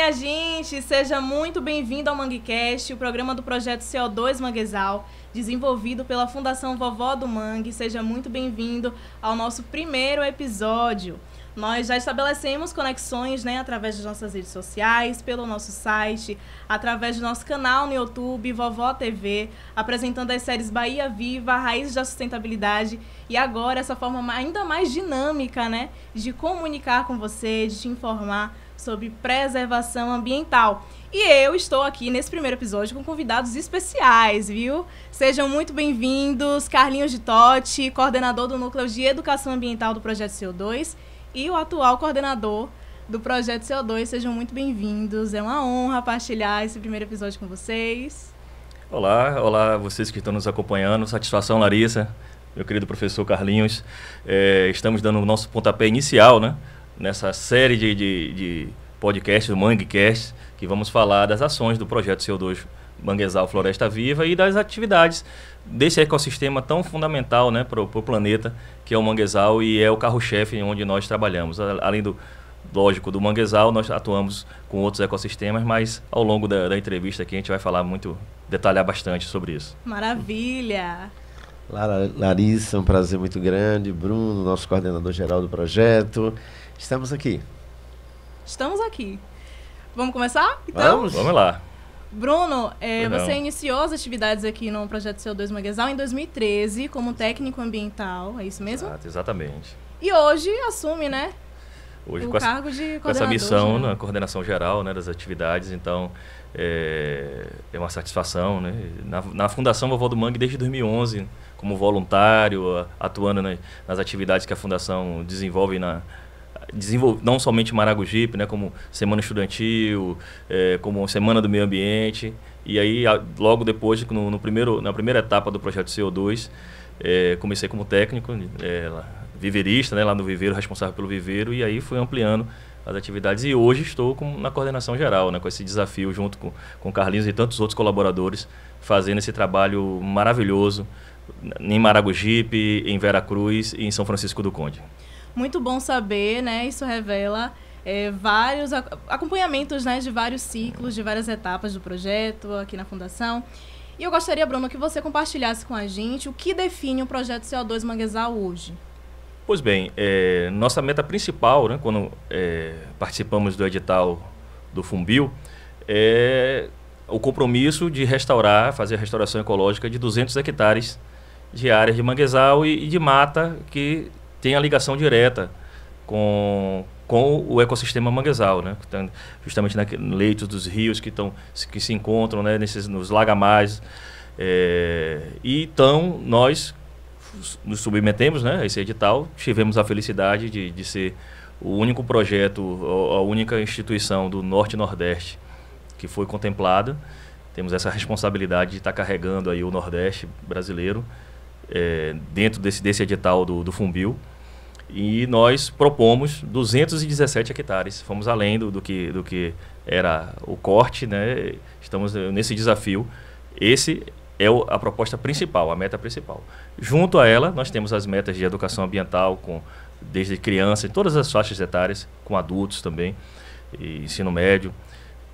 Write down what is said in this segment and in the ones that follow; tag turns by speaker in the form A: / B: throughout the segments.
A: minha gente, seja muito bem-vindo ao Manguecast, o programa do projeto CO2 Manguezal, desenvolvido pela Fundação Vovó do Mangue. Seja muito bem-vindo ao nosso primeiro episódio. Nós já estabelecemos conexões, através das nossas redes sociais, pelo nosso site, através do nosso canal no YouTube, Vovó TV, apresentando as séries Bahia Viva, Raízes da Sustentabilidade, e agora essa forma ainda mais dinâmica, de comunicar com você, de te informar sobre preservação ambiental. E eu estou aqui nesse primeiro episódio com convidados especiais, viu? Sejam muito bem-vindos, Carlinhos de Totti, coordenador do Núcleo de Educação Ambiental do Projeto CO2, e o atual coordenador do Projeto CO2. Sejam muito bem-vindos. É uma honra partilhar esse primeiro episódio com vocês.
B: Olá vocês que estão nos acompanhando. Satisfação, Larissa, meu querido professor Carlinhos. Estamos dando o nosso pontapé inicial, nessa série de podcasts do Manguecast, que vamos falar das ações do Projeto CO2 Manguezal Floresta Viva e das atividades desse ecossistema tão fundamental para o planeta, que é o manguezal e é o carro-chefe onde nós trabalhamos. Além do lógico do manguezal, nós atuamos com outros ecossistemas, mas ao longo da entrevista aqui a gente vai falar detalhar bastante sobre isso.
A: Maravilha!
C: Larissa, um prazer muito grande. Bruno, nosso coordenador geral do projeto. Estamos aqui.
A: Vamos começar? Então?
B: Vamos lá.
A: Bruno, você iniciou as atividades aqui no Projeto CO2 Manguezal em 2013 como técnico ambiental, é isso mesmo?
B: Exatamente.
A: E hoje assume,
B: Hoje
A: o
B: com
A: cargo de coordenador.
B: Com essa missão na coordenação geral das atividades, então é uma satisfação. Na Fundação Vovó do Mangue desde 2011, como voluntário, atuando nas atividades que a Fundação desenvolve não somente Maragogipe, como Semana Estudantil, como Semana do Meio Ambiente. E aí, logo depois, na primeira etapa do Projeto CO2, comecei como técnico, viveirista, lá no viveiro, responsável pelo viveiro, e aí fui ampliando as atividades. E hoje estou na coordenação geral, com esse desafio, junto com Carlinhos e tantos outros colaboradores, fazendo esse trabalho maravilhoso em Maragogipe, em Veracruz e em São Francisco do Conde.
A: Muito bom saber, isso revela vários acompanhamentos de vários ciclos, de várias etapas do projeto aqui na Fundação. E eu gostaria, Bruno, que você compartilhasse com a gente o que define o Projeto CO2 Manguezal hoje.
B: Pois bem, nossa meta principal, quando participamos do edital do Funbil, é o compromisso de fazer a restauração ecológica de 200 hectares de áreas de manguezal e de mata que tem a ligação direta com o ecossistema manguezal, justamente nos leitos dos rios que se encontram nos lagamais. Então, nós nos submetemos a esse edital. Tivemos a felicidade de ser o único projeto, a única instituição do Norte e Nordeste que foi contemplada. Temos essa responsabilidade de estar carregando aí o Nordeste brasileiro dentro desse edital do Funbil. E nós propomos 217 hectares. Fomos além do que era o corte, Estamos nesse desafio. Esse é a proposta principal, a meta principal. Junto a ela, nós temos as metas de educação ambiental, desde criança, em todas as faixas etárias, com adultos também, e ensino médio.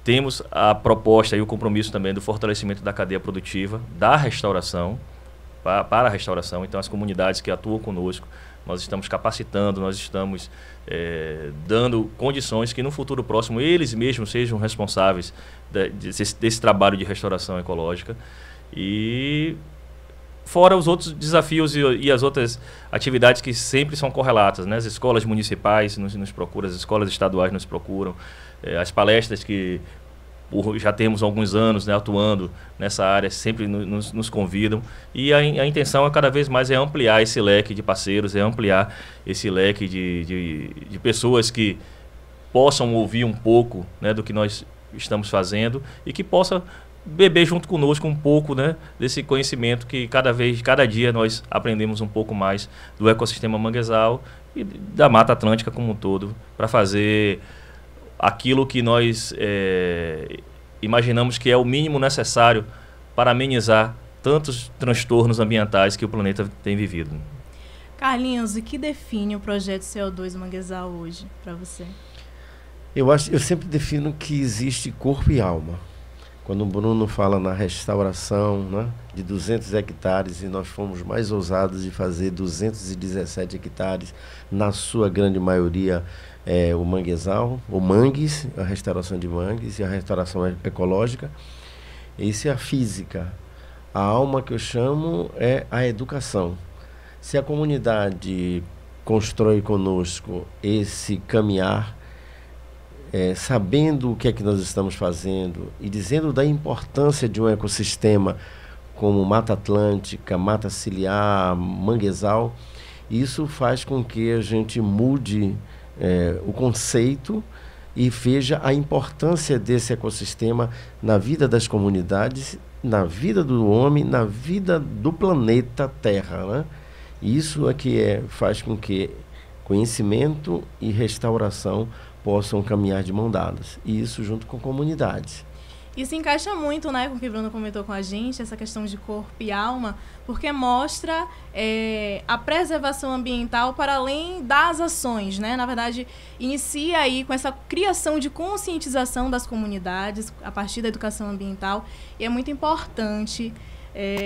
B: Temos a proposta e o compromisso também do fortalecimento da cadeia produtiva, da restauração, para a restauração. Então, as comunidades que atuam conosco, nós estamos capacitando, nós estamos dando condições que no futuro próximo eles mesmos sejam responsáveis desse trabalho de restauração ecológica. E fora os outros desafios e as outras atividades que sempre são correlatas, As escolas municipais nos procuram, as escolas estaduais nos procuram, as palestras que já temos alguns anos atuando nessa área, sempre nos convidam. E a intenção cada vez mais é ampliar esse leque de parceiros, é ampliar esse leque de pessoas que possam ouvir um pouco do que nós estamos fazendo e que possa beber junto conosco um pouco desse conhecimento que cada dia nós aprendemos um pouco mais do ecossistema manguezal e da Mata Atlântica como um todo, para fazer aquilo que nós imaginamos que é o mínimo necessário para amenizar tantos transtornos ambientais que o planeta tem vivido.
A: Carlinhos, o que define o projeto CO2 Manguezal hoje para você?
C: Eu sempre defino que existe corpo e alma. Quando o Bruno fala na restauração, né, de 200 hectares, e nós fomos mais ousados de fazer 217 hectares, na sua grande maioria o manguezal, o mangues, a restauração de mangues e a restauração ecológica. Isso é a física. A alma que eu chamo é a educação. Se a comunidade constrói conosco esse caminhar, sabendo o que é que nós estamos fazendo e dizendo da importância de um ecossistema como Mata Atlântica, Mata Ciliar, manguezal, isso faz com que a gente mude o conceito e veja a importância desse ecossistema na vida das comunidades, na vida do homem, na vida do planeta Terra, né? Isso é que faz com que conhecimento e restauração possam caminhar de mão dadas. E isso junto com comunidades.
A: Isso encaixa muito, né, com o que o Bruno comentou com a gente, essa questão de corpo e alma, porque mostra a preservação ambiental para além das ações, né? Na verdade, inicia aí com essa criação de conscientização das comunidades a partir da educação ambiental, e é muito importante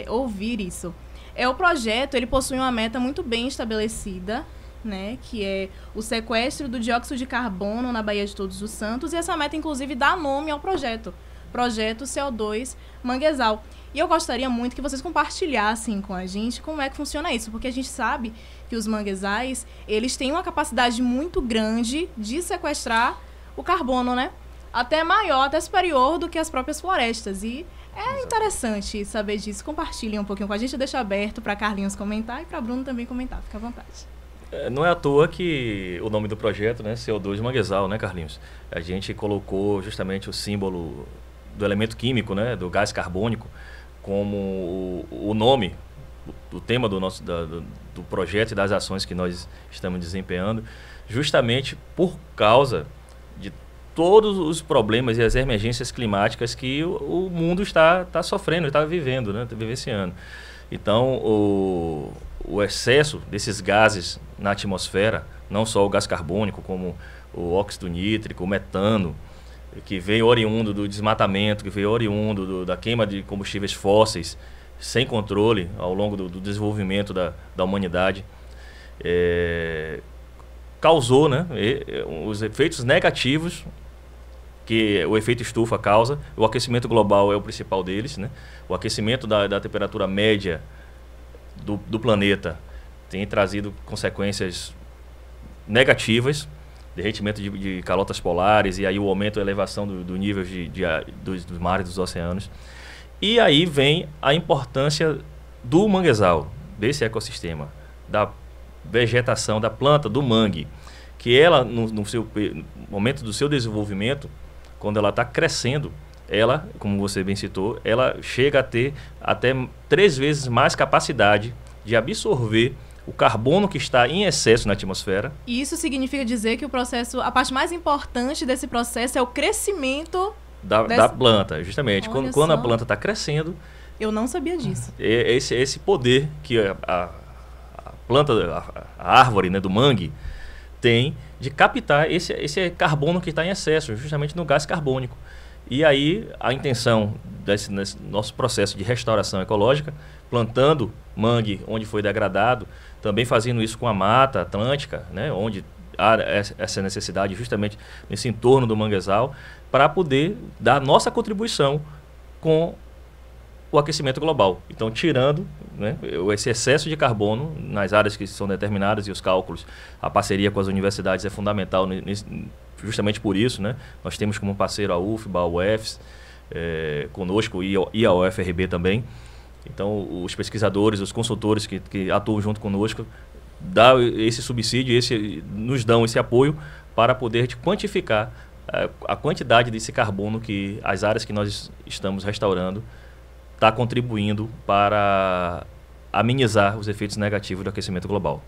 A: ouvir isso. O projeto, ele possui uma meta muito bem estabelecida, né, que é o sequestro do dióxido de carbono na Baía de Todos os Santos, e essa meta, inclusive, dá nome ao projeto CO2 Manguezal. E eu gostaria muito que vocês compartilhassem com a gente como é que funciona isso, porque a gente sabe que os manguezais, eles têm uma capacidade muito grande de sequestrar o carbono, né? Até maior, até superior do que as próprias florestas. E é interessante saber disso. Compartilhem um pouquinho com a gente. Eu deixo aberto para Carlinhos comentar e para Bruno também comentar. Fica à vontade.
B: Não é à toa que o nome do projeto, né, CO2 Manguezal, né, Carlinhos? A gente colocou justamente o símbolo do elemento químico, né, do gás carbônico, como o nome, o tema do projeto e das ações que nós estamos desempenhando, justamente por causa de todos os problemas e as emergências climáticas que o mundo está sofrendo, está vivendo, né, está vivenciando. Então, o excesso desses gases na atmosfera, não só o gás carbônico, como o óxido nítrico, o metano, que veio oriundo do desmatamento, que veio oriundo da queima de combustíveis fósseis, sem controle ao longo do desenvolvimento da humanidade, causou, né, os efeitos negativos que o efeito estufa causa. O aquecimento global é o principal deles, né? O aquecimento da temperatura média do planeta tem trazido consequências negativas, derretimento de calotas polares, e aí o aumento e elevação do nível dos mares e dos oceanos. E aí vem a importância do manguezal, desse ecossistema, da vegetação, da planta, do mangue, que ela, no momento do seu desenvolvimento, quando ela está crescendo, ela, como você bem citou, ela chega a ter até 3 vezes mais capacidade de absorver o carbono que está em excesso na atmosfera.
A: E isso significa dizer que a parte mais importante desse processo é o crescimento
B: da planta, justamente. Quando a planta está crescendo...
A: Eu não sabia disso.
B: Esse poder que a planta, a árvore, né, do mangue, tem de captar esse carbono que está em excesso, justamente no gás carbônico. E aí a intenção desse nosso processo de restauração ecológica, plantando mangue onde foi degradado, também fazendo isso com a Mata Atlântica, né, onde há essa necessidade justamente nesse entorno do manguezal, para poder dar nossa contribuição com o aquecimento global. Então, tirando, né, esse excesso de carbono nas áreas que são determinadas, e os cálculos, a parceria com as universidades é fundamental justamente por isso, né? Nós temos como parceiro a UFBA, a UFES, conosco, e a UFRB também. Então, os pesquisadores, os consultores que atuam junto conosco, dão esse subsídio, nos dão esse apoio para poder quantificar a quantidade desse carbono que as áreas que nós estamos restaurando está contribuindo para amenizar os efeitos negativos do aquecimento global.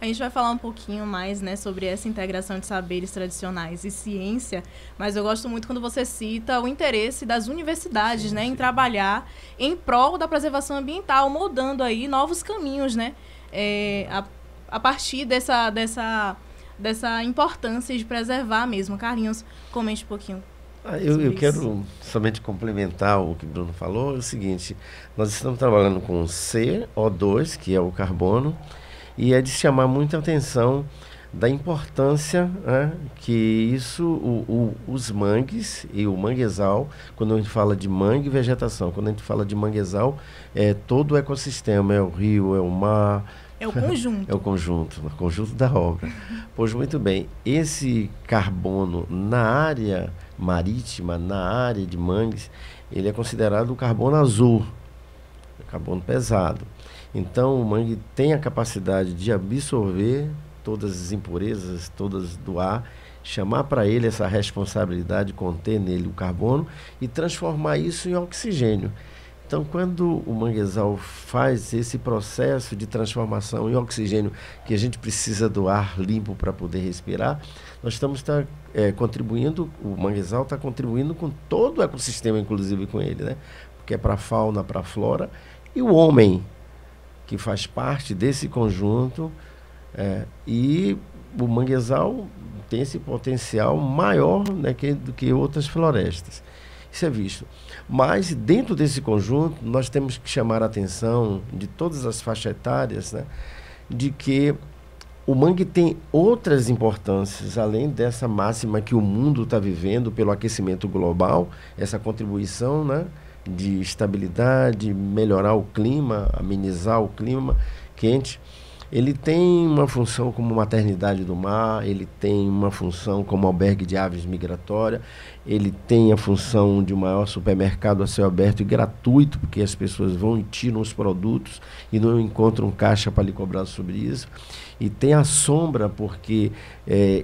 A: A gente vai falar um pouquinho mais, né, sobre essa integração de saberes tradicionais e ciência, mas eu gosto muito quando você cita o interesse das universidades, né, em trabalhar em prol da preservação ambiental, moldando aí novos caminhos, né, a partir dessa importância de preservar mesmo. Carlinhos, comente um pouquinho.
C: Eu quero somente complementar o que o Bruno falou, é o seguinte, nós estamos trabalhando com CO2, que é o carbono, e é de chamar muita atenção da importância, né, que isso, os mangues e o manguezal, quando a gente fala de mangue e vegetação, quando a gente fala de manguezal, é todo o ecossistema, é o rio, é o mar.
A: É o conjunto.
C: É o conjunto da obra. Pois muito bem, esse carbono na área marítima, na área de mangues, ele é considerado o carbono azul, carbono pesado. Então o mangue tem a capacidade de absorver todas as impurezas, todas do ar, chamar para ele essa responsabilidade de conter nele o carbono e transformar isso em oxigênio. Então, quando o manguezal faz esse processo de transformação em oxigênio, que a gente precisa do ar limpo para poder respirar, nós estamos contribuindo, o manguezal está contribuindo com todo o ecossistema, inclusive com ele, né? Porque é para a fauna, para a flora, e o homem, que faz parte desse conjunto, e o manguezal tem esse potencial maior, né, do que outras florestas. Isso é visto. Mas, dentro desse conjunto, nós temos que chamar a atenção de todas as faixas etárias, né, de que o mangue tem outras importâncias, além dessa máxima que o mundo está vivendo pelo aquecimento global, essa contribuição, né, de estabilidade, melhorar o clima, amenizar o clima quente. Ele tem uma função como maternidade do mar, ele tem uma função como albergue de aves migratórias, ele tem a função de um maior supermercado a céu aberto e gratuito, porque as pessoas vão e tiram os produtos e não encontram caixa para lhe cobrar sobre isso. E tem a sombra, porque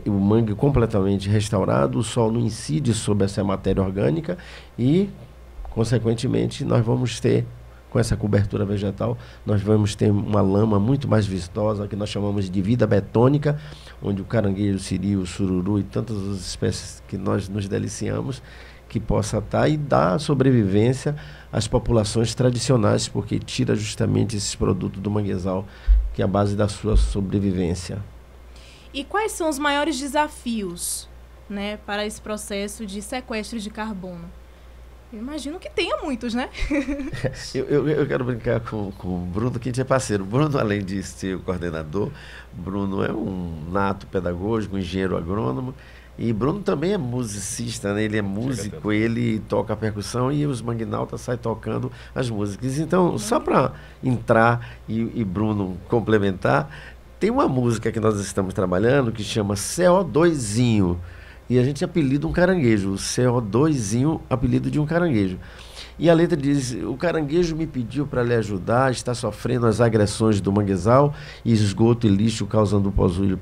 C: o mangue completamente restaurado, o sol não incide sobre essa matéria orgânica e, consequentemente, nós vamos ter, com essa cobertura vegetal, nós vamos ter uma lama muito mais vistosa, que nós chamamos de vida betônica, onde o caranguejo, o siri, o sururu e tantas as espécies que nós nos deliciamos, que possa estar e dar sobrevivência às populações tradicionais, porque tira justamente esses produtos do manguezal, que é a base da sua sobrevivência. E
A: quais são os maiores desafios, né, para esse processo de sequestro de carbono? Eu imagino que tenha muitos, né?
C: eu quero brincar com o Bruno, que a gente é parceiro. O Bruno, além de ser o coordenador, Bruno é um nato pedagógico, engenheiro agrônomo. E Bruno também é musicista, né? Ele é músico, ele toca a percussão e os manguinautas saem tocando as músicas. Então, só para entrar e Bruno complementar, tem uma música que nós estamos trabalhando que chama CO2zinho. E a gente apelida um caranguejo, o CO2zinho, apelido de um caranguejo. E a letra diz: o caranguejo me pediu para lhe ajudar, está sofrendo as agressões do manguezal, esgoto e lixo causando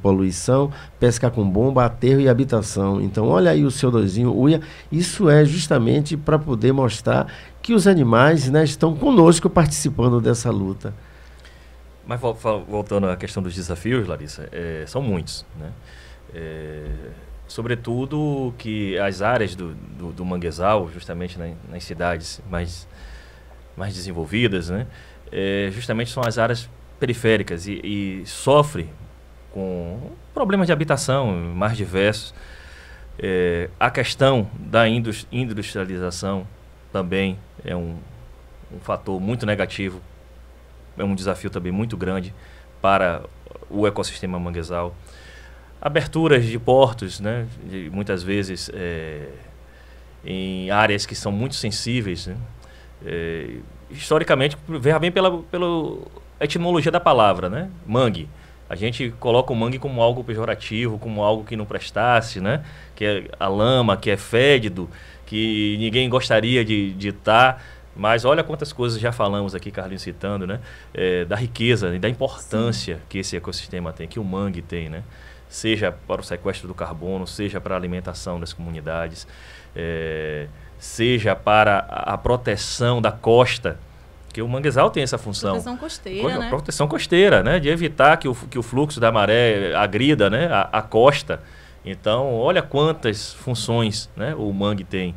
C: poluição, pesca com bomba, aterro e habitação. Então, olha aí o CO2zinho, uia. Isso é justamente para poder mostrar que os animais, né, estão conosco participando dessa luta.
B: Mas voltando à questão dos desafios, Larissa, são muitos, né? Sobretudo que as áreas do manguezal, justamente nas cidades mais desenvolvidas, né, justamente são as áreas periféricas e sofre com problemas de habitação mais diversos. A questão da industrialização também é um fator muito negativo, é um desafio também muito grande para o ecossistema manguezal. Aberturas de portos, né, muitas vezes em áreas que são muito sensíveis, né, historicamente, vem pela etimologia da palavra, né, mangue. A gente coloca o mangue como algo pejorativo, como algo que não prestasse, né, que é a lama, que é fédido, que ninguém gostaria de estar. Mas olha quantas coisas já falamos aqui, Carlinhos citando, né, da riqueza e da importância que esse ecossistema tem, que o mangue tem, né? Seja para o sequestro do carbono, seja para a alimentação das comunidades, seja para a proteção da costa, que o manguezal tem essa função.
A: Proteção costeira, né?
B: Proteção costeira, né? De evitar que o fluxo da maré agrida, né, a costa. Então, olha quantas funções, né, o mangue tem.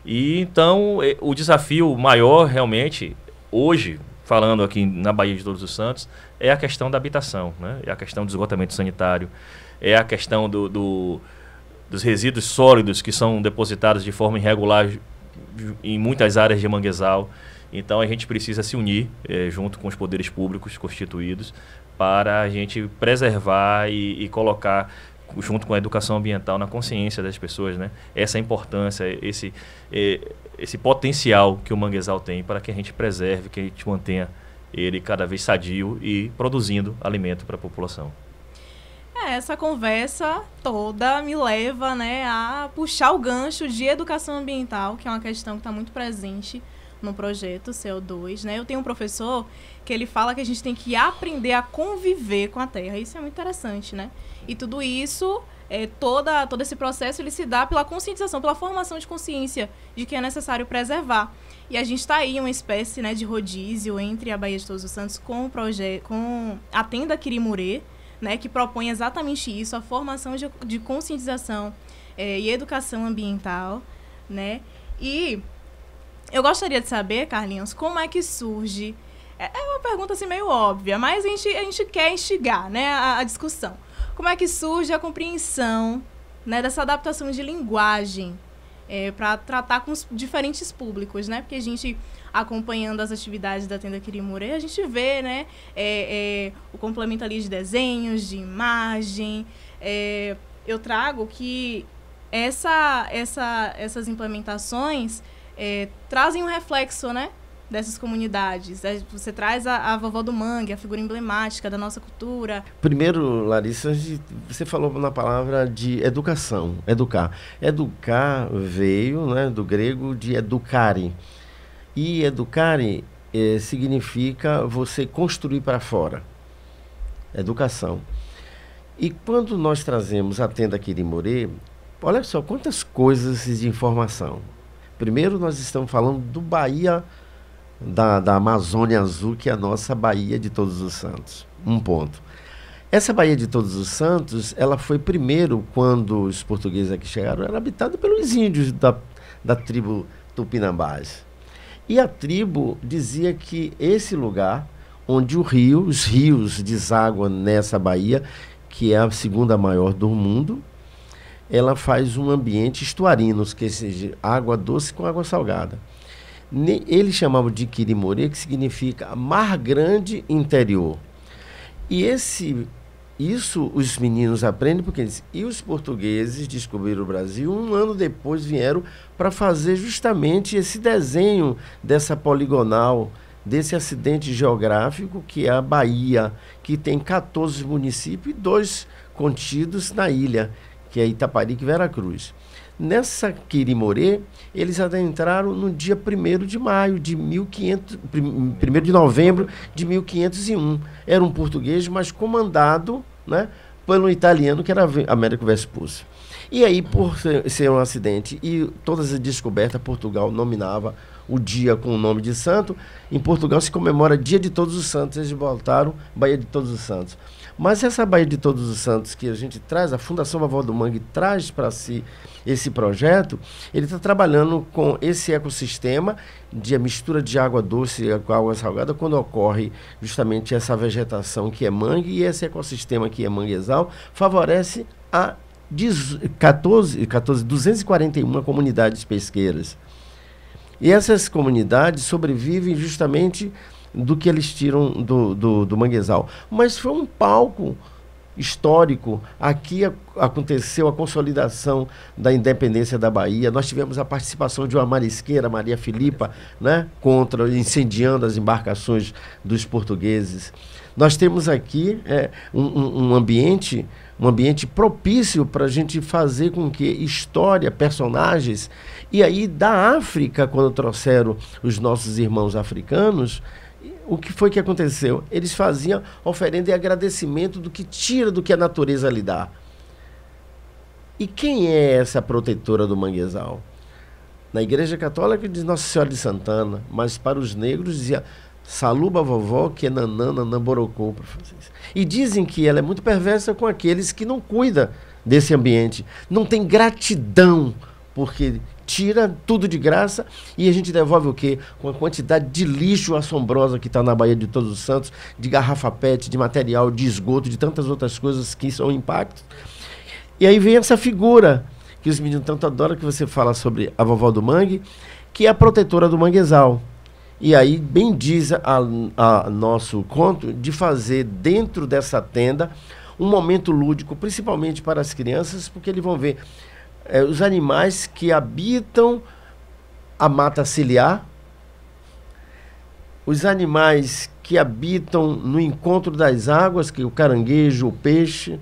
B: E então, o desafio maior realmente, hoje, falando aqui na Baía de Todos os Santos, é a questão da habitação, né? É a questão do esgotamento sanitário, é a questão dos resíduos sólidos que são depositados de forma irregular em muitas áreas de Manguezal. Então a gente precisa se unir junto com os poderes públicos constituídos para a gente preservar e colocar junto com a educação ambiental na consciência das pessoas, né? Essa importância, esse potencial que o Manguezal tem para que a gente preserve, que a gente mantenha ele cada vez sadio e produzindo alimento para a população.
A: Essa conversa toda me leva, né, a puxar o gancho de educação ambiental, que é uma questão que está muito presente no projeto CO2, né? Eu tenho um professor que ele fala que a gente tem que aprender a conviver com a terra. Isso é muito interessante, né? E tudo isso, todo esse processo, ele se dá pela conscientização, pela formação de consciência de que é necessário preservar. E a gente está aí uma espécie, né, de rodízio entre a Baía de Todos os Santos com a Tenda Quirimurê, né, que propõe exatamente isso, a formação de conscientização e educação ambiental, né? E eu gostaria de saber, Carlinhos, como é que surge... É uma pergunta assim meio óbvia, mas a gente quer instigar, né, a discussão. Como é que surge a compreensão, né, dessa adaptação de linguagem para tratar com os diferentes públicos, né? Porque a gente, acompanhando as atividades da Tenda Quirimurê, a gente vê, né, o complemento ali de desenhos, de imagem. Eu trago que essas implementações trazem um reflexo, né, dessas comunidades. Você traz a Vovó do Mangue, a figura emblemática da nossa cultura.
C: Primeiro, Larissa, você falou na palavra de educação, educar. Educar veio, né, do grego de educare. E educare significa você construir para fora. Educação. E quando nós trazemos a Tenda Quirimurê, olha só quantas coisas de informação. Primeiro, nós estamos falando do Baía da Amazônia Azul, que é a nossa Baía de Todos os Santos. Um ponto. Essa Baía de Todos os Santos, ela foi primeiro, quando os portugueses aqui chegaram, era habitada pelos índios da tribo Tupinambás. E a tribo dizia que esse lugar, onde os rios desaguam nessa baía, que é a segunda maior do mundo, ela faz um ambiente estuarino, que seja água doce com água salgada. Eles chamavam de Quirimurê, que significa mar grande interior. E isso os meninos aprendem porque eles... E os portugueses descobriram o Brasil, um ano depois vieram para fazer justamente esse desenho dessa poligonal, desse acidente geográfico que é a Bahia, que tem 14 municípios e 2 contidos na ilha, que é Itaparica e Veracruz. Nessa Quirimurê, eles adentraram no dia 1º de maio de 1º de novembro de 1501. Era um português, mas comandado, né, pelo italiano, que era Américo Vespucci. E aí, por ser um acidente e todas as descobertas, Portugal nominava o dia com o nome de santo. Em Portugal se comemora Dia de Todos os Santos, eles botaram Baía de Todos os Santos. Mas essa Baía de Todos os Santos que a gente traz, a Fundação Vovó do Mangue traz para si esse projeto, ele está trabalhando com esse ecossistema de a mistura de água doce com água salgada, quando ocorre justamente essa vegetação que é mangue, e esse ecossistema que é manguezal favorece a 241 comunidades pesqueiras. E essas comunidades sobrevivem justamente do que eles tiram do manguezal. Mas foi um palco histórico. Aqui aconteceu a consolidação da independência da Bahia. Nós tivemos a participação de uma marisqueira, Maria Filipa, né, incendiando as embarcações dos portugueses. Nós temos aqui um ambiente propício para a gente fazer com que história, personagens... E aí, da África, quando trouxeram os nossos irmãos africanos, o que foi que aconteceu? Eles faziam oferenda e agradecimento do que tira do que a natureza lhe dá. E quem é essa protetora do manguezal? Na Igreja Católica diz Nossa Senhora de Santana, mas para os negros dizia Saluba Vovó, que é Nanana, Namborocô. E dizem que ela é muito perversa com aqueles que não cuidam desse ambiente, não tem gratidão, porque tira tudo de graça e a gente devolve o quê? Com a quantidade de lixo assombrosa que está na Baía de Todos os Santos, de garrafa PET, de material, de esgoto, de tantas outras coisas que são impactos. E aí vem essa figura que os meninos tanto adoram, que você fala sobre a vovó do mangue, que é a protetora do manguezal. E aí bem diz a nosso conto de fazer dentro dessa tenda um momento lúdico, principalmente para as crianças, porque eles vão ver os animais que habitam a mata ciliar, os animais que habitam no encontro das águas, que é o caranguejo, o peixe,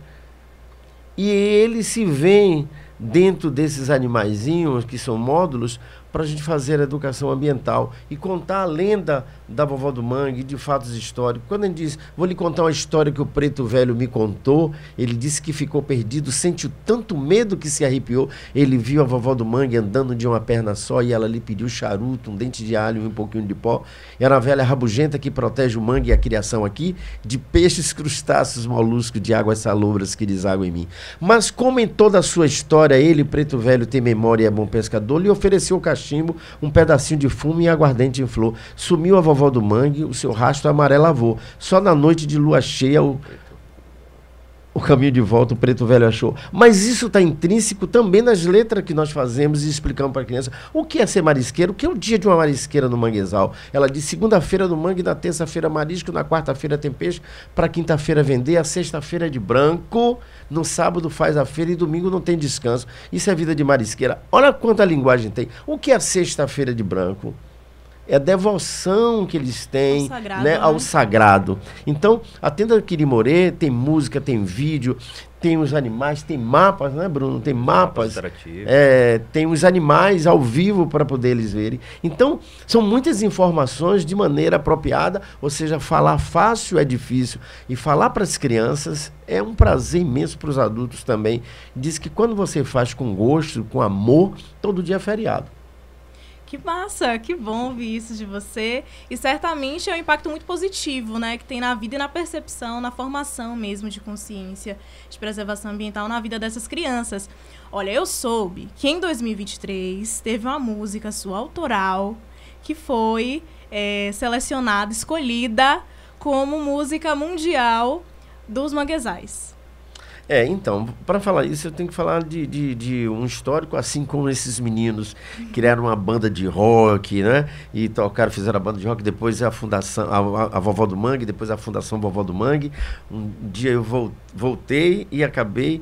C: e eles se veem dentro desses animaizinhos, que são módulos, para a gente fazer a educação ambiental e contar a lenda da vovó do mangue, de fatos históricos. Quando ele diz, vou lhe contar uma história que o preto velho me contou, ele disse que ficou perdido, sentiu tanto medo que se arrepiou, ele viu a vovó do mangue andando de uma perna só e ela lhe pediu charuto, um dente de alho e um pouquinho de pó. Era uma velha rabugenta que protege o mangue e a criação aqui de peixes, crustáceos, moluscos, de águas salobras que desaguam em mim. Mas como em toda a sua história, ele, preto velho, tem memória e é bom pescador, lhe ofereceu o cachimbo, um pedacinho de fumo e aguardente em flor. Sumiu a vovó do mangue, o seu rastro amarelavo. Só na noite de lua cheia o caminho de volta o preto velho achou. Mas isso está intrínseco também nas letras que nós fazemos e explicamos para a criança o que é ser marisqueiro, o que é o dia de uma marisqueira no manguezal. Ela diz, segunda-feira no mangue, na terça-feira marisco, na quarta-feira tem peixe, para quinta-feira vender, a sexta-feira é de branco, no sábado faz a feira e domingo não tem descanso. Isso é vida de marisqueira. Olha quanta linguagem tem. O que é a sexta-feira de branco? É a devoção que eles têm ao sagrado. Então, a tenda Quirimorê tem música, tem vídeo, tem os animais, tem mapas, né, Bruno? Tem mapas. Tem os animais ao vivo para poder eles verem. Então, são muitas informações de maneira apropriada, ou seja, falar fácil é difícil. E falar para as crianças é um prazer imenso para os adultos também. Diz que quando você faz com gosto, com amor, todo dia é feriado.
A: Que massa, que bom ouvir isso de você. E certamente é um impacto muito positivo, né? Que tem na vida e na percepção, na formação mesmo de consciência, de preservação ambiental na vida dessas crianças. Olha, eu soube que em 2023 teve uma música sua autoral que foi selecionada, escolhida como música mundial dos manguezais.
C: Então, para falar isso, eu tenho que falar de um histórico, assim como esses meninos criaram uma banda de rock, né? E tocaram, fizeram a banda de rock, depois a fundação, a Vovó do Mangue, depois a Fundação Vovó do Mangue. Um dia eu voltei e acabei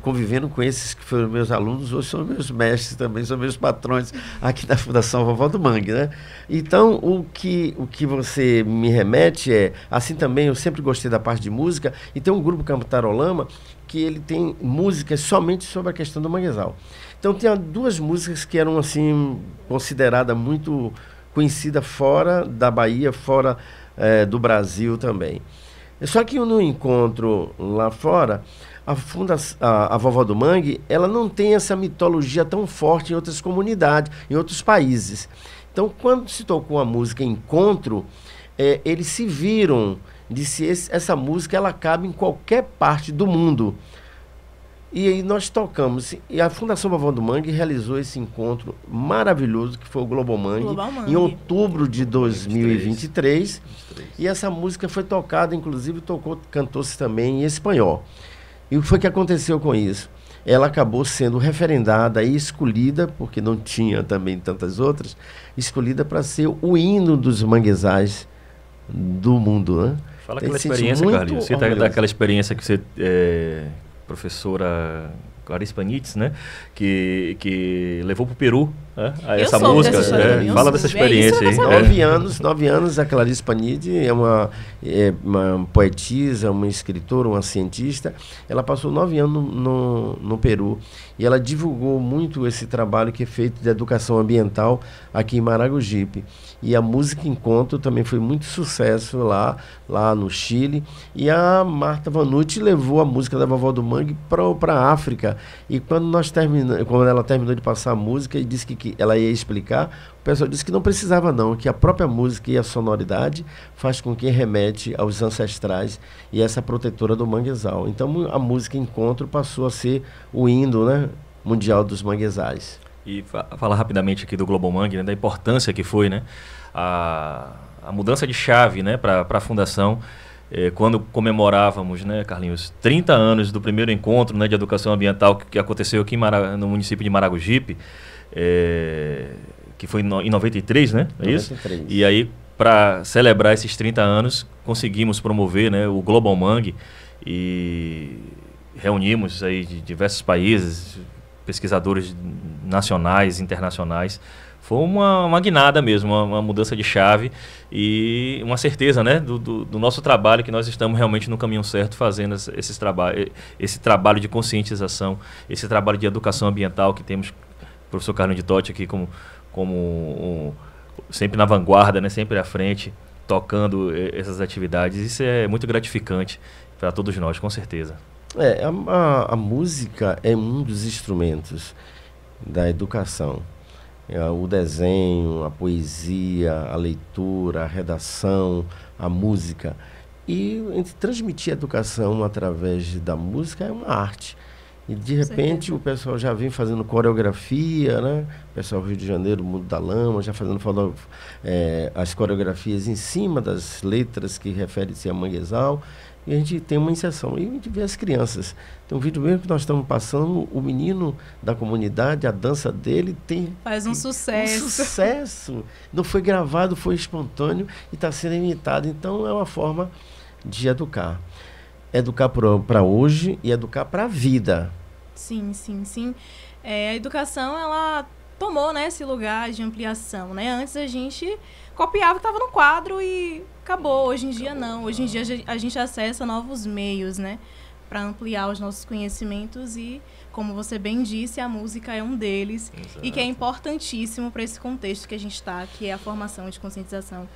C: convivendo com esses que foram meus alunos, hoje são meus mestres também, são meus patrões aqui da Fundação Vovó do Mangue, né? Então, o que você me remete assim também, eu sempre gostei da parte de música, e tem um grupo Cantarolama que ele tem músicas somente sobre a questão do manguezal. Então, tem duas músicas que eram, assim, consideradas muito conhecidas fora da Bahia, fora do Brasil também. Só que no encontro lá fora, a Vovó do Mangue, ela não tem essa mitologia tão forte em outras comunidades, em outros países. Então, quando se tocou a música Encontro, eles se viram, disse, essa música ela cabe em qualquer parte do mundo. E aí nós tocamos, e a Fundação Vovó do Mangue realizou esse encontro maravilhoso, que foi o Global Mangue, em outubro de 2023. E essa música foi tocada, inclusive cantou-se também em espanhol. E o que foi que aconteceu com isso? Ela acabou sendo referendada e escolhida, porque não tinha também tantas outras, escolhida para ser o hino dos manguezais do mundo, né?
B: Fala aquela experiência, Carlinhos. Você daquela experiência que você, professora Clarice Panitz, né? Que levou para o Peru, né? Essa música. Fala dessa experiência aí.
C: 9 anos, a Clarice Panitz é uma poetisa, uma escritora, uma cientista. Ela passou 9 anos no Peru e ela divulgou muito esse trabalho que é feito de educação ambiental aqui em Maragogipe. E a música Encontro também foi muito sucesso lá no Chile. E a Marta Vanucci levou a música da Vovó do Mangue para a África. E quando ela terminou de passar a música e disse que ela ia explicar, o pessoal disse que não precisava não, que a própria música e a sonoridade faz com que remete aos ancestrais e essa protetora do manguezal. Então a música Encontro passou a ser o hino, né, mundial dos manguezais.
B: E falar rapidamente aqui do Global Mangue, né, da importância que foi, né, a mudança de chave, né, para a fundação, quando comemorávamos, né, Carlinhos, 30 anos do primeiro encontro, né, de educação ambiental que aconteceu aqui no município de Maragogipe, que foi em 93, né? É isso?
C: 93.
B: E aí, para celebrar esses 30 anos, conseguimos promover, né, o Global Mangue e reunimos aí de diversos países, pesquisadores nacionais, internacionais. Foi uma guinada mesmo, uma mudança de chave e uma certeza, né, do nosso trabalho, que nós estamos realmente no caminho certo fazendo esse trabalho de conscientização, esse trabalho de educação ambiental que temos o professor Carlos de Totti aqui sempre na vanguarda, né, sempre à frente, tocando essas atividades. Isso é muito gratificante para todos nós, com certeza.
C: A música é um dos instrumentos da educação. O desenho, a poesia, a leitura, a redação, a música. E transmitir a educação através da música é uma arte. E de repente o pessoal já vem fazendo coreografia, né? O pessoal do Rio de Janeiro, Mundo da Lama, já fazendo as coreografias em cima das letras que referem-se a Manguezal. E a gente tem uma inserção. E a gente vê as crianças. Tem um vídeo mesmo que nós estamos passando, o menino da comunidade, a dança dele
A: faz um sucesso.
C: Um sucesso. Não foi gravado, foi espontâneo e está sendo imitado. Então é uma forma de educar. Educar para hoje e educar para a vida.
A: Sim. A educação, ela tomou, né, esse lugar de ampliação, né? Antes a gente copiava o que estava no quadro e acabou. Hoje em dia não. Hoje em dia a gente acessa novos meios, né, para ampliar os nossos conhecimentos e, como você bem disse, a música é um deles. Exato. E que é importantíssimo para esse contexto que a gente está, que é a formação de conscientização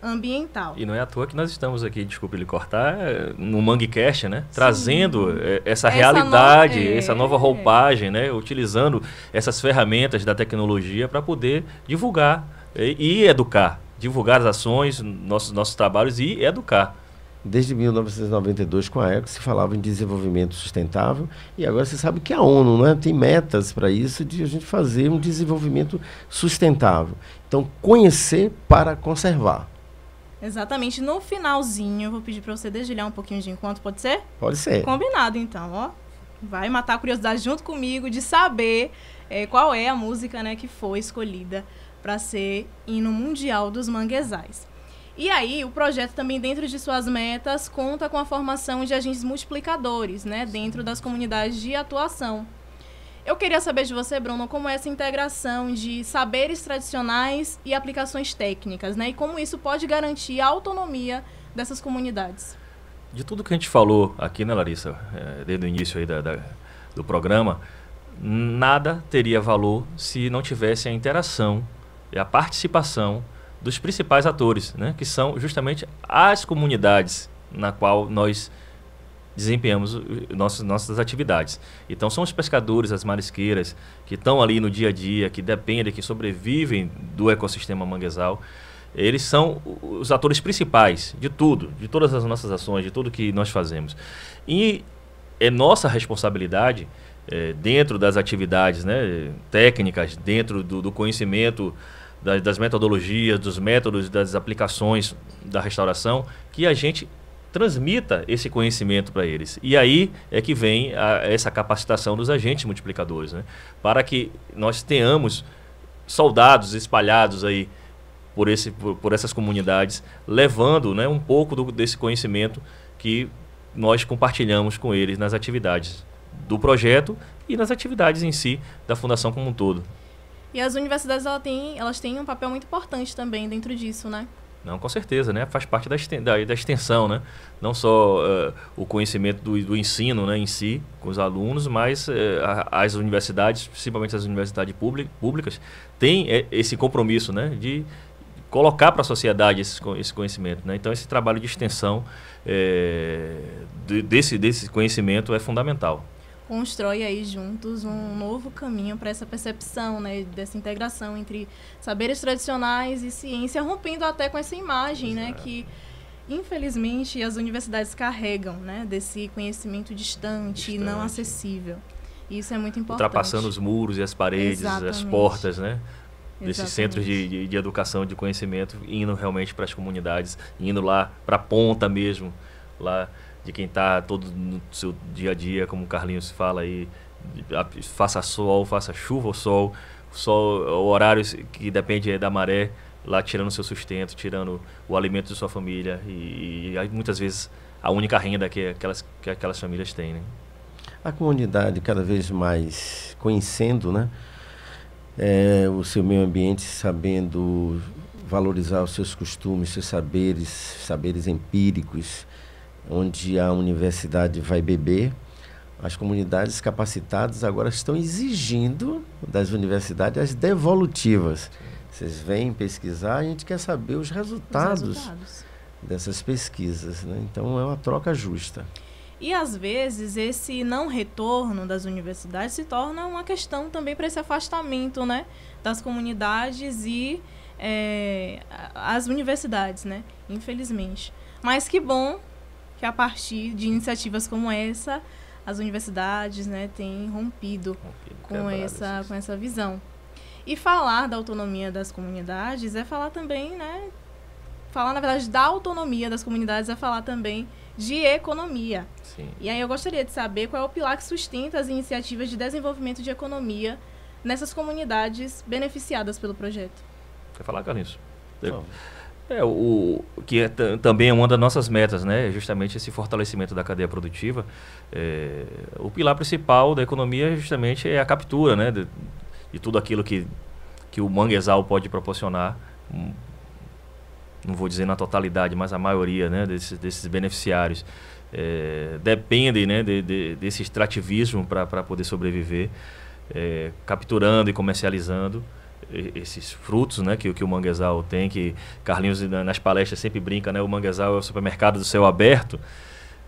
A: ambiental.
B: E não é à toa que nós estamos aqui, desculpe lhe cortar, no MangueCast, né? Sim. Trazendo essa realidade, essa nova roupagem, né? Utilizando essas ferramentas da tecnologia para poder divulgar e educar. Divulgar as ações, nossos trabalhos e educar.
C: Desde 1992, com a ECO, se falava em desenvolvimento sustentável e agora você sabe que a ONU, né, tem metas para isso, de a gente fazer um desenvolvimento sustentável. Então, conhecer para conservar.
A: Exatamente. No finalzinho, eu vou pedir para você dedilhar um pouquinho de encontro, pode ser?
C: Pode ser.
A: Combinado, então, ó. Vai matar a curiosidade junto comigo de saber qual é a música, né, que foi escolhida para ser hino mundial dos manguezais. E aí, o projeto também, dentro de suas metas, conta com a formação de agentes multiplicadores, né, dentro das comunidades de atuação. Eu queria saber de você, Bruno, como é essa integração de saberes tradicionais e aplicações técnicas, né? E como isso pode garantir a autonomia dessas comunidades.
B: De tudo que a gente falou aqui, né, Larissa, desde o início aí do programa, nada teria valor se não tivesse a interação e a participação dos principais atores, né? Que são justamente as comunidades na qual nós desempenhamos nossas atividades. Então são os pescadores, as marisqueiras que estão ali no dia a dia, que dependem, que sobrevivem do ecossistema manguezal. Eles são os atores principais de tudo, de todas as nossas ações, de tudo que nós fazemos. E é nossa responsabilidade, dentro das atividades, né, técnicas, dentro do conhecimento das metodologias, dos métodos, das aplicações da restauração, que a gente transmita esse conhecimento para eles. E aí é que vem essa capacitação dos agentes multiplicadores, né? Para que nós tenhamos soldados espalhados aí por essas comunidades, levando, né, um pouco desse conhecimento que nós compartilhamos com eles nas atividades do projeto e nas atividades em si da Fundação como um todo.
A: E as universidades, elas têm um papel muito importante também dentro disso, né?
B: Não, com certeza, né? Faz parte da extensão, né? Não só o conhecimento do ensino, né, em si, com os alunos, mas as universidades, principalmente as universidades públicas, têm esse compromisso, né, de colocar para a sociedade esse conhecimento, né? Então, esse trabalho de extensão desse conhecimento é fundamental.
A: Constrói aí juntos um novo caminho para essa percepção, né, dessa integração entre saberes tradicionais e ciência, rompendo até com essa imagem, né, que infelizmente as universidades carregam, né, desse conhecimento distante e não acessível. Isso é muito importante.
B: Ultrapassando os muros e as paredes,
A: Exatamente.
B: as portas, né? Desses
A: Exatamente.
B: centros de educação, de conhecimento, indo realmente para as comunidades, indo lá para a ponta mesmo, lá de quem está todo no seu dia a dia, como o Carlinhos fala aí, faça sol, faça chuva ou sol, o horário que depende da maré, lá tirando o seu sustento, tirando o alimento de sua família e muitas vezes a única renda que aquelas famílias têm, né?
C: A comunidade cada vez mais conhecendo, né, o seu meio ambiente, sabendo valorizar os seus costumes, seus saberes empíricos, onde a universidade vai beber. As comunidades capacitadas agora estão exigindo das universidades as devolutivas. Vocês vêm pesquisar, a gente quer saber os resultados dessas pesquisas, né? Então é uma troca justa.
A: E às vezes esse não retorno das universidades se torna uma questão também para esse afastamento, né, das comunidades e as universidades, né, infelizmente. Mas que bom que a partir de iniciativas como essa, as universidades, né, têm rompido com essa visão. E falar da autonomia das comunidades é falar também, né, falar na verdade da autonomia das comunidades é falar também de economia.
B: Sim. E
A: aí eu gostaria de saber qual é o pilar que sustenta as iniciativas de desenvolvimento de economia nessas comunidades beneficiadas pelo projeto.
B: Quer falar, Carlinhos? O que também é uma das nossas metas, né? Justamente esse fortalecimento da cadeia produtiva. O pilar principal da economia justamente é a captura, né? De tudo aquilo que o manguezal pode proporcionar. Não vou dizer na totalidade, mas a maioria, né, desses beneficiários dependem, né, desse extrativismo para poder sobreviver, capturando e comercializando esses frutos, né, que o manguezal tem, que Carlinhos nas palestras sempre brinca, né, o manguezal é o supermercado do céu aberto,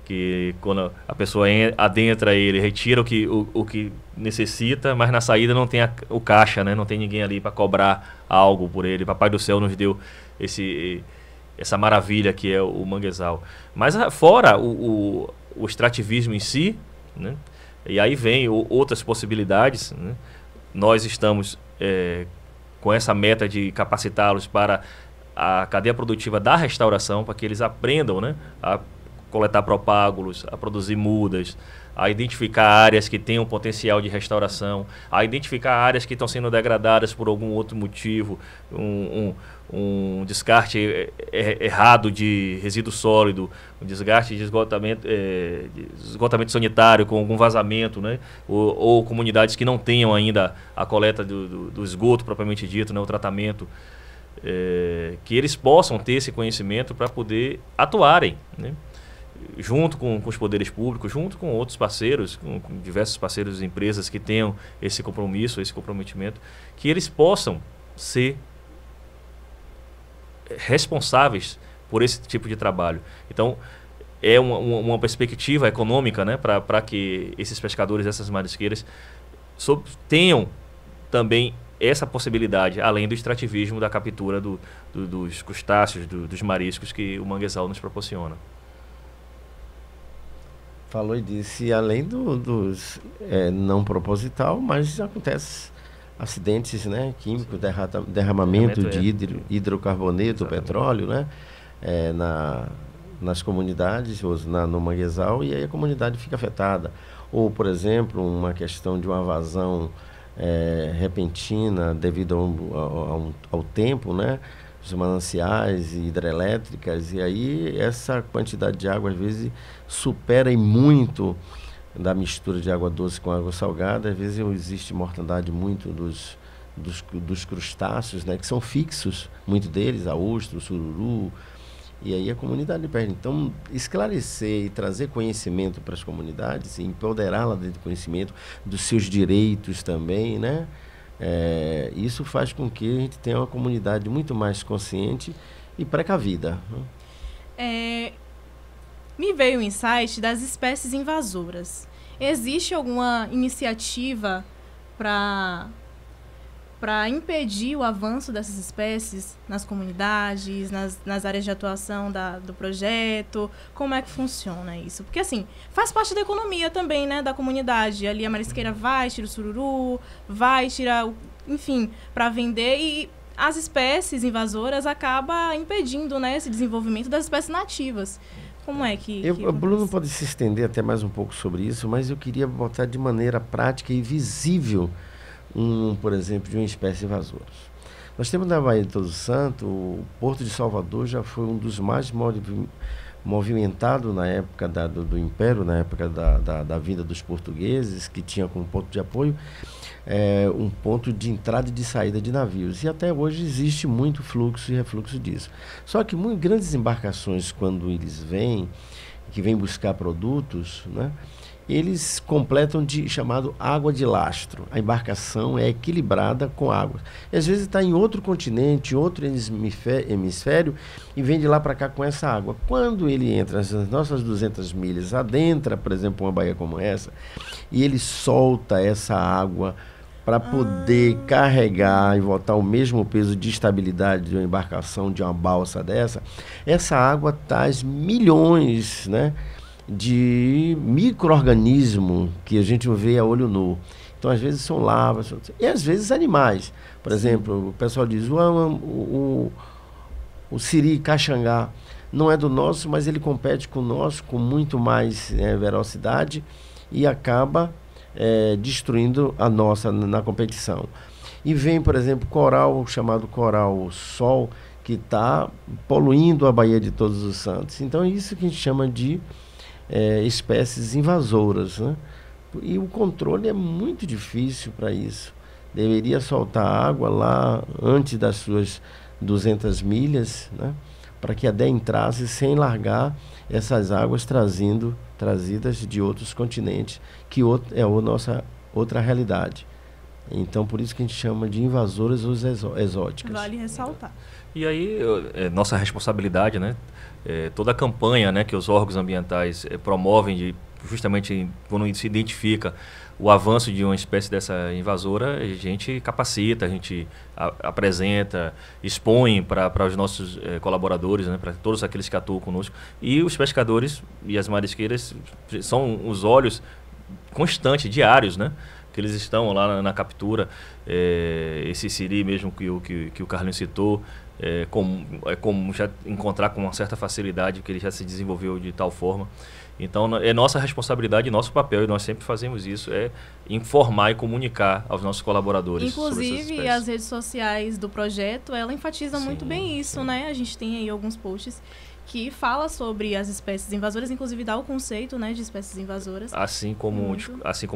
B: que quando a pessoa adentra ele, retira o que necessita, mas na saída não tem o caixa, né, não tem ninguém ali para cobrar algo por ele. Papai do céu nos deu essa maravilha que é o manguezal. Mas fora o extrativismo em si, né, e aí vem outras possibilidades, né. Nós estamos com essa meta de capacitá-los para a cadeia produtiva da restauração, para que eles aprendam, né, a coletar propágulos, a produzir mudas, a identificar áreas que têm um potencial de restauração, a identificar áreas que estão sendo degradadas por algum outro motivo, um descarte errado de resíduo sólido, um desgaste de esgotamento sanitário com algum vazamento, né? Ou comunidades que não tenham ainda a coleta do esgoto propriamente dito, né? O tratamento, que eles possam ter esse conhecimento para poder atuarem, né? Junto com os poderes públicos, junto com outros parceiros, com diversos parceiros e empresas que tenham esse compromisso, esse comprometimento, que eles possam ser responsáveis por esse tipo de trabalho. Então, é uma perspectiva econômica, né, para que esses pescadores, essas marisqueiras, tenham também essa possibilidade, além do extrativismo da captura dos crustáceos, dos mariscos que o manguezal nos proporciona.
C: Falou e disse, além dos não proposital, mas acontece acidentes, né, químicos, derramamento de hidrocarboneto, petróleo, né, nas comunidades, ou no manguezal, e aí a comunidade fica afetada. Ou, por exemplo, uma questão de uma vazão repentina devido ao tempo, né, os mananciais e hidrelétricas, e aí essa quantidade de água às vezes supera e muito da mistura de água doce com água salgada. Às vezes existe mortandade muito dos crustáceos, né, que são fixos, muito deles, a ostra, o sururu, e aí a comunidade perde. Então, esclarecer e trazer conhecimento para as comunidades, e empoderá-la de conhecimento dos seus direitos também, né? Isso faz com que a gente tenha uma comunidade muito mais consciente e precavida.
A: Me veio o insight das espécies invasoras. Existe alguma iniciativa para para impedir o avanço dessas espécies nas comunidades, nas áreas de atuação do projeto? Como é que funciona isso? Porque, assim, faz parte da economia também, né, da comunidade. Ali a marisqueira vai, tira o sururu, vai tirar, enfim, para vender, e as espécies invasoras acabam impedindo, né, esse desenvolvimento das espécies nativas. Como é que
C: o Bruno pode se estender até mais um pouco sobre isso, mas eu queria botar de maneira prática e visível por exemplo, de uma espécie invasora. Nós temos na Baía de Todos Santos, o Porto de Salvador já foi um dos mais movimentados na época do Império, na época da vinda dos portugueses, que tinha como ponto de apoio um ponto de entrada e de saída de navios. E até hoje existe muito fluxo e refluxo disso. Só que muito grandes embarcações, quando eles vêm, que vêm buscar produtos, né, eles completam de chamado água de lastro. A embarcação é equilibrada com água. E às vezes está em outro continente, outro hemisfério, e vem de lá para cá com essa água. Quando ele entra nas nossas 200 milhas, adentra, por exemplo, uma baía como essa, e ele solta essa água para poder carregar e voltar o mesmo peso de estabilidade de uma embarcação, de uma balsa dessa, essa água traz milhões, né, de micro-organismos que a gente vê a olho nu. Então, às vezes, são larvas, e às vezes animais. Por exemplo, o pessoal diz, o siri caxangá não é do nosso, mas ele compete com o nosso com muito mais velocidade e acaba destruindo a nossa na competição. E vem, por exemplo, coral, chamado coral-sol, que está poluindo a Baía de Todos os Santos. Então, é isso que a gente chama de espécies invasoras, né? E o controle é muito difícil para isso. Deveria soltar água lá antes das suas 200 milhas, né, para que a DEA entrasse sem largar essas águas trazidas de outros continentes, que é a nossa outra realidade. Então, por isso que a gente chama de invasoras ou exóticas.
A: Vale ressaltar.
B: E aí, nossa responsabilidade, né? Toda a campanha, né, que os órgãos ambientais promovem, justamente quando se identifica o avanço de uma espécie dessa invasora, a gente capacita, a gente apresenta, expõe para os nossos colaboradores, né, para todos aqueles que atuam conosco. E os pescadores e as marisqueiras são os olhos constantes, diários, né? Que eles estão lá na captura. Esse siri mesmo que o Carlinhos citou, é comum já encontrar com uma certa facilidade, porque ele já se desenvolveu de tal forma. Então, é nossa responsabilidade, nosso papel, e nós sempre fazemos isso, é informar e comunicar aos nossos colaboradores.
A: Inclusive, as redes sociais do projeto, ela enfatiza muito bem isso, né? A gente tem aí alguns posts que fala sobre as espécies invasoras, inclusive dá o conceito, né, de espécies invasoras.
B: Assim como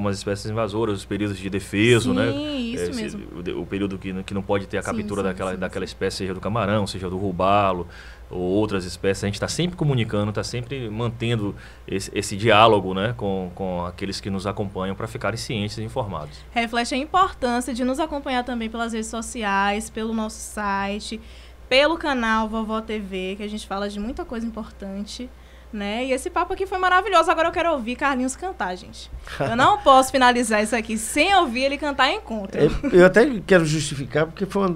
B: as espécies invasoras, os períodos de defeso, né?
A: Sim, isso mesmo.
B: O período que não pode ter a captura daquela espécie, seja do camarão, seja do robalo, ou outras espécies. A gente está sempre comunicando, está sempre mantendo esse diálogo, né, com aqueles que nos acompanham, para ficarem cientes e informados.
A: Reflete a importância de nos acompanhar também pelas redes sociais, pelo nosso site, pelo canal Vovó TV, que a gente fala de muita coisa importante, né? E esse papo aqui foi maravilhoso. Agora eu quero ouvir Carlinhos cantar, gente. Eu não posso finalizar isso aqui sem ouvir ele cantar Encontro.
C: Eu até quero justificar, porque foi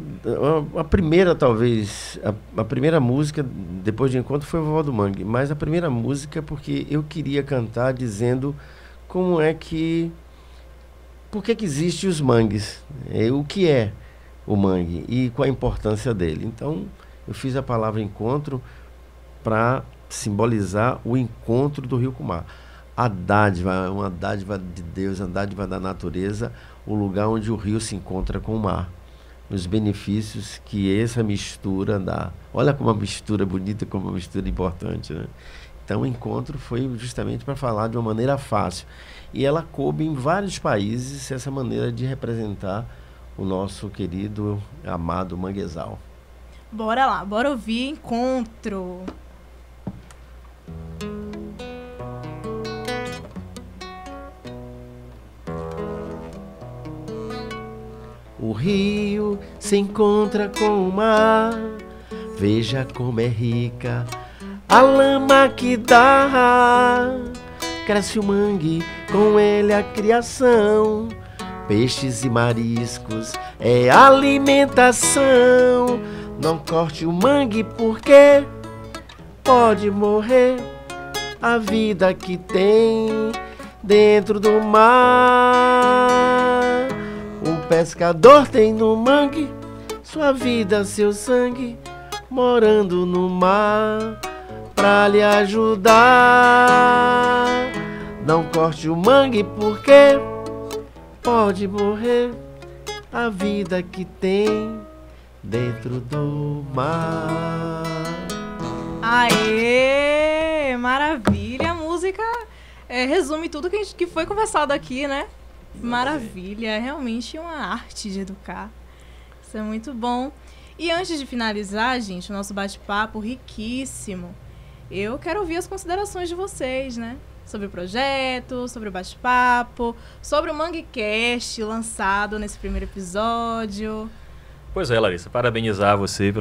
C: a primeira, talvez, a primeira música depois de Encontro foi Vovó do Mangue, mas a primeira música porque eu queria cantar dizendo como é que... Por que existem os mangues? O que é o mangue e qual a importância dele. Então, eu fiz a palavra encontro para simbolizar o encontro do rio com o mar. A dádiva, uma dádiva de Deus, uma dádiva da natureza, o lugar onde o rio se encontra com o mar. Os benefícios que essa mistura dá. Olha como uma mistura bonita, como uma mistura importante, né? Então, o encontro foi justamente para falar de uma maneira fácil. E ela coube em vários países essa maneira de representar o nosso querido, amado manguezal.
A: Bora lá, bora ouvir Encontro.
C: O rio se encontra com o mar, veja como é rica a lama que dá. Cresce o mangue, com ele a criação, peixes e mariscos, é alimentação. Não corte o mangue porque pode morrer a vida que tem dentro do mar. O pescador tem no mangue sua vida, seu sangue, morando no mar pra lhe ajudar. Não corte o mangue porque pode morrer a vida que tem dentro do mar.
A: Aê! Maravilha! A música resume tudo que foi conversado aqui, né? Maravilha! É realmente uma arte de educar. Isso é muito bom. E antes de finalizar, gente, o nosso bate-papo riquíssimo, eu quero ouvir as considerações de vocês, né? Sobre o projeto, sobre o bate-papo, sobre o MangueCast lançado nesse primeiro episódio.
B: Pois é, Larissa, parabenizar você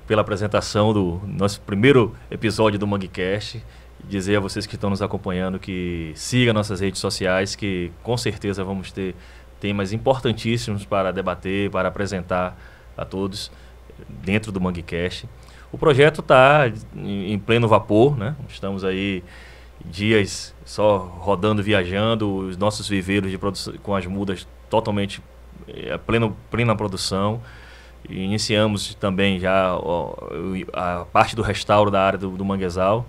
B: pela apresentação do nosso primeiro episódio do MangueCast. Dizer a vocês que estão nos acompanhando que siga nossas redes sociais, que com certeza vamos ter temas importantíssimos para debater, para apresentar a todos dentro do MangueCast. O projeto está em pleno vapor, né? Estamos aí dias só rodando, viajando, os nossos viveiros de produção, com as mudas totalmente plena produção. E iniciamos também já a parte do restauro da área do manguezal,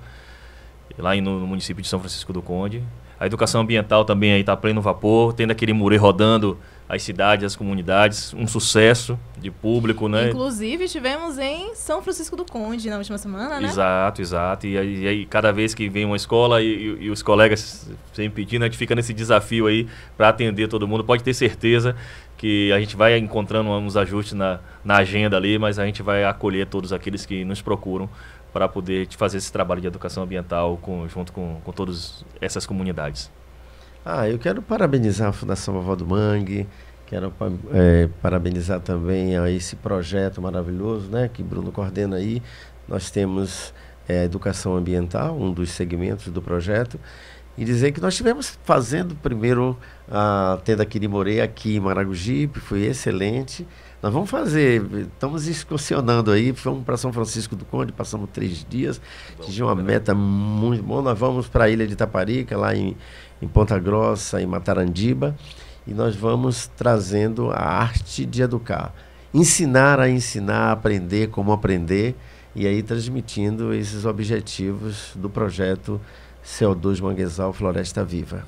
B: lá no município de São Francisco do Conde. A educação ambiental também está a pleno vapor, tendo aquele murê rodando as cidades, as comunidades, um sucesso de público, né?
A: Inclusive, estivemos em São Francisco do Conde na última semana, né?
B: Exato. E aí cada vez que vem uma escola e os colegas sempre pedindo, a gente fica nesse desafio aí para atender todo mundo. Pode ter certeza que a gente vai encontrando uns ajustes na agenda ali, mas a gente vai acolher todos aqueles que nos procuram para poder fazer esse trabalho de educação ambiental junto com todas essas comunidades.
C: Eu quero parabenizar a Fundação Vovó do Mangue, quero parabenizar também a esse projeto maravilhoso, né, que Bruno coordena aí. Nós temos a educação ambiental, um dos segmentos do projeto, e dizer que nós estivemos fazendo primeiro a Tenda Quirimorê aqui em Maragogipe, foi excelente. Nós vamos fazer, estamos excursionando aí, fomos para São Francisco do Conde, passamos 3 dias, atingimos uma meta muito boa. Nós vamos para a Ilha de Itaparica, lá em Ponta Grossa, em Matarandiba, e nós vamos trazendo a arte de educar. Ensinar a ensinar, aprender como aprender, e aí transmitindo esses objetivos do projeto CO2 Manguezal Floresta Viva.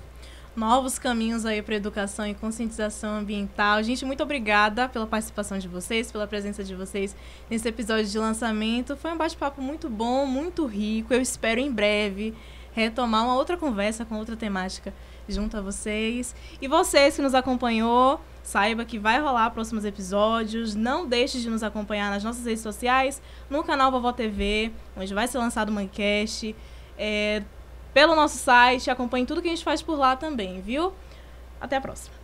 A: Novos caminhos aí para educação e conscientização ambiental. Gente, muito obrigada pela participação de vocês, pela presença de vocês nesse episódio de lançamento. Foi um bate-papo muito bom, muito rico. Eu espero em breve retomar uma outra conversa com outra temática junto a vocês. E vocês que nos acompanhou, saiba que vai rolar próximos episódios. Não deixe de nos acompanhar nas nossas redes sociais, no canal Vovó TV, onde vai ser lançado o MangueCast. Pelo nosso site, acompanhe tudo que a gente faz por lá também, viu? Até a próxima.